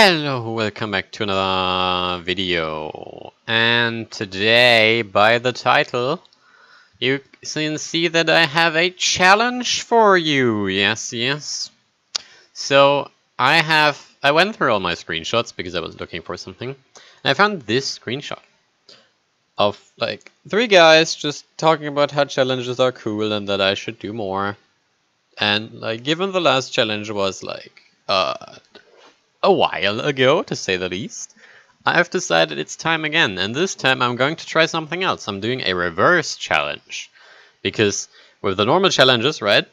Hello, welcome back to another video. And today, by the title, you can see that I have a challenge for you. Yes. So I went through all my screenshots because I was looking for something, and I found this screenshot of like 3 guys just talking about how challenges are cool and that I should do more. And like, given the last challenge was like a while ago, to say the least, I've decided it's time again, and this time I'm going to try something else. I'm doing a reverse challenge, because with the normal challenges, right,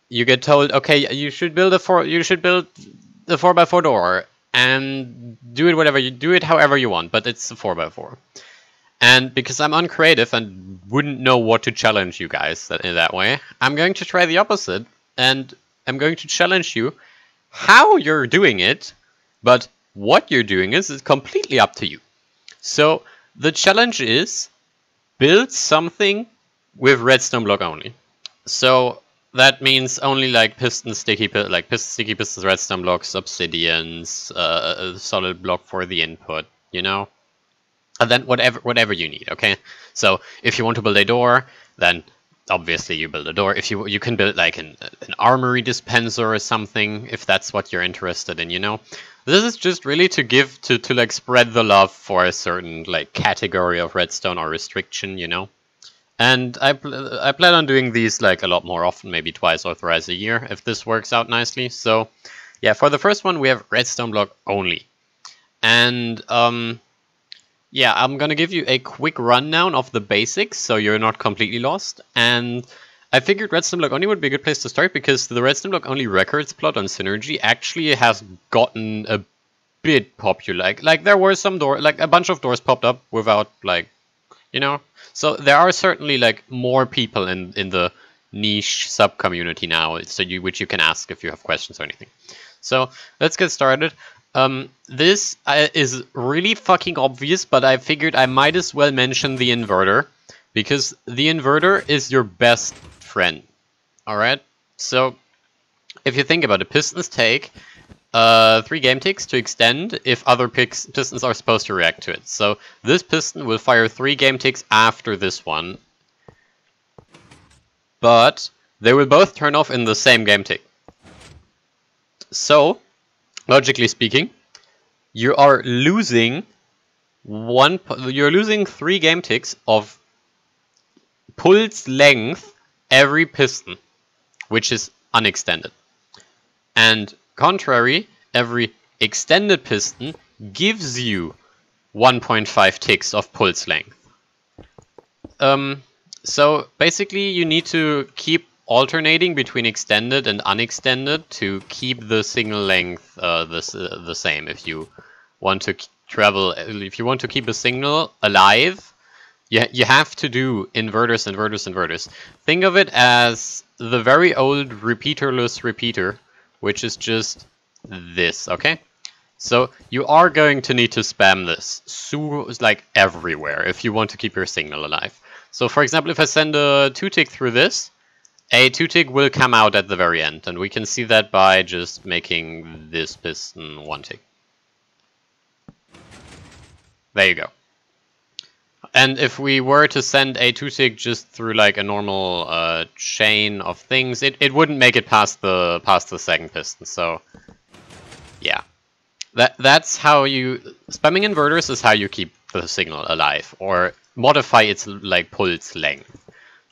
you get told, okay, you should build a 4x4 door, and do it however you want, but it's a 4x4. And because I'm uncreative and wouldn't know what to challenge you guys in that way, I'm going to try the opposite, and I'm going to challenge you how you're doing it, but what you're doing is completely up to you. So the challenge is build something with Redstoneblock-Only. So that means only like sticky pistons, redstone blocks, obsidians, a solid block for the input, you know? And then whatever you need, okay? So if you want to build a door, then obviously you build a door. If you can build like an armory dispenser or something, if that's what you're interested in, you know. This is just really to give to like spread the love for a certain like category of redstone or restriction, you know. And I plan on doing these like a lot more often, maybe twice or thrice a year, if this works out nicely. So yeah, for the first one we have Redstoneblock-Only, and yeah, I'm gonna give you a quick rundown of the basics so you're not completely lost. And I figured Redstoneblock-Only would be a good place to start because the Redstoneblock-Only records plot on Synergy actually has gotten a bit popular. Like there were some a bunch of doors popped up without like, you know. So there are certainly like more people in the niche sub community now, so which you can ask if you have questions or anything. So let's get started. This is really fucking obvious, but I figured I might as well mention the inverter, because the inverter is your best friend. Alright? So, if you think about it, pistons take 3 game ticks to extend if other pistons are supposed to react to it. So, this piston will fire 3 game ticks after this one, but they will both turn off in the same game tick. So, logically speaking, you are losing 3 game ticks of pulse length every piston, which is unextended. And contrary, every extended piston gives you 1.5 ticks of pulse length. So basically you need to keep alternating between extended and unextended to keep the signal length the same. If you want to if you want to keep a signal alive, you have to do inverters. Think of it as the very old repeaterless repeater, which is just this, okay? So you are going to need to spam this like everywhere if you want to keep your signal alive. So for example, if I send a 2-tick through this, a 2-tick will come out at the very end, and we can see that by just making this piston 1-tick. There you go. And if we were to send a 2-tick just through like a normal chain of things, it wouldn't make it past the second piston. So yeah, that's how spamming inverters is how you keep the signal alive or modify its like pulse length.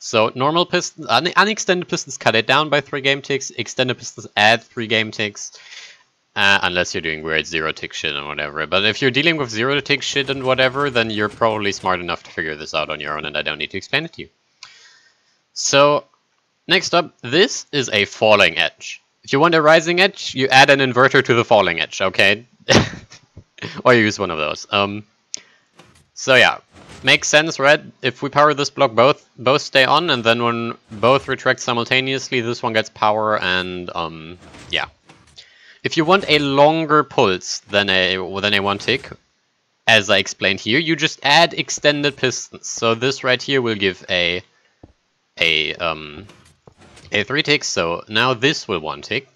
So normal pistons, unextended pistons cut it down by 3 game ticks. Extended pistons add 3 game ticks, unless you're doing weird 0-tick shit and whatever. But if you're dealing with 0-tick shit and whatever, then you're probably smart enough to figure this out on your own, and I don't need to explain it to you. So next up, this is a falling edge. If you want a rising edge, you add an inverter to the falling edge, okay? Or you use one of those. So yeah. Makes sense, right? If we power this block, both stay on, and then when both retract simultaneously, this one gets power, and yeah. If you want a longer pulse than a 1-tick, as I explained here, you just add extended pistons. So this right here will give a 3-tick. So now this will 1-tick.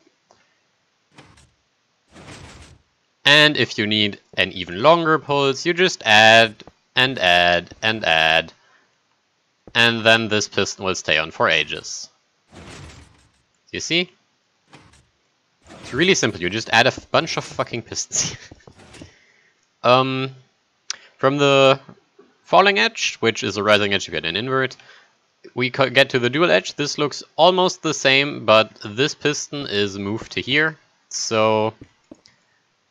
And if you need an even longer pulse, you just add and add and add, and then this piston will stay on for ages. You see? It's really simple, you just add a bunch of fucking pistons. From the falling edge, which is a rising edge if you had an invert, we get to the dual edge. This looks almost the same, but this piston is moved to here. So,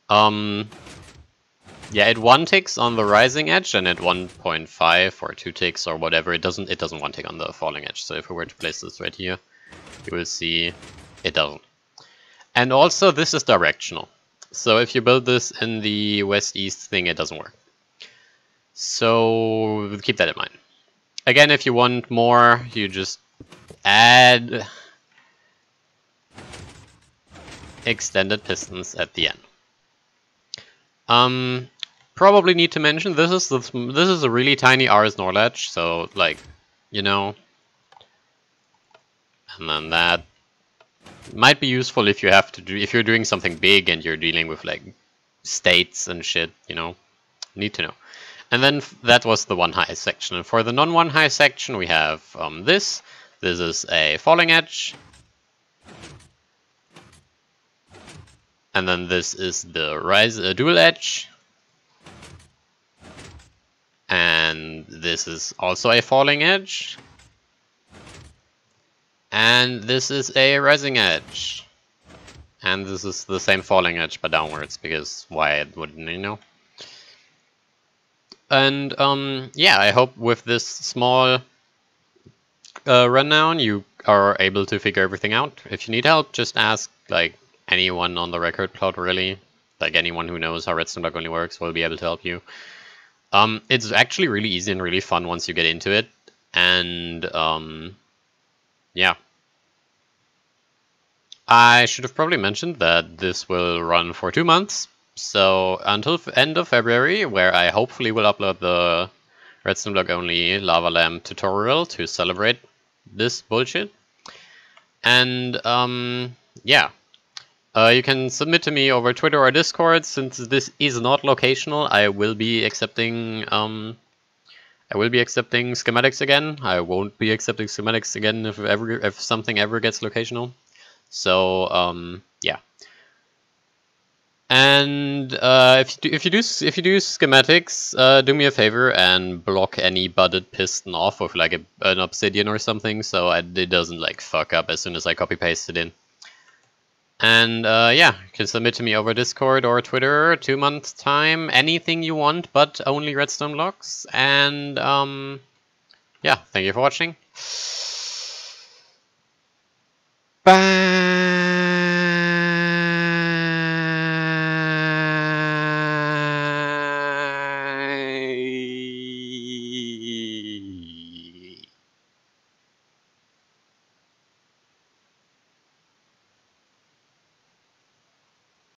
yeah, it 1 ticks on the rising edge, and at 1.5 or 2 ticks or whatever, it doesn't 1 tick on the falling edge. So if we were to place this right here, you will see it doesn't. And also, this is directional. So if you build this in the west-east thing, it doesn't work. So keep that in mind. Again, if you want more, you just add extended pistons at the end. Probably need to mention this is a really tiny RS NOR latch, so like, you know, and then that might be useful if you have to do, if you're doing something big and you're dealing with like states and shit, you know, need to know. And then that was the 1 high section. And for the non-1 high section, we have this. This is a falling edge. And then this is the dual edge. And this is also a falling edge. And this is a rising edge. And this is the same falling edge but downwards, because why wouldn't you know? And yeah, I hope with this small rundown you are able to figure everything out. If you need help, just ask like anyone on the record plot, really. Like anyone who knows how Redstoneblock-Only works will be able to help you. It's actually really easy and really fun once you get into it. And yeah. I should have probably mentioned that this will run for 2 months. So until end of February, where I hopefully will upload the Redstoneblock-Only lava lamp tutorial to celebrate this bullshit. And yeah, you can submit to me over Twitter or Discord. Since this is not locational, I will be accepting schematics again. I won't be accepting schematics again if something ever gets locational. So yeah. And if you do schematics, do me a favor and block any budded piston off with like an obsidian or something, so it doesn't like fuck up as soon as I copy paste it in. And yeah, you can submit to me over Discord or Twitter, 2 months time, anything you want, but only redstone blocks. And yeah, thank you for watching. Bye.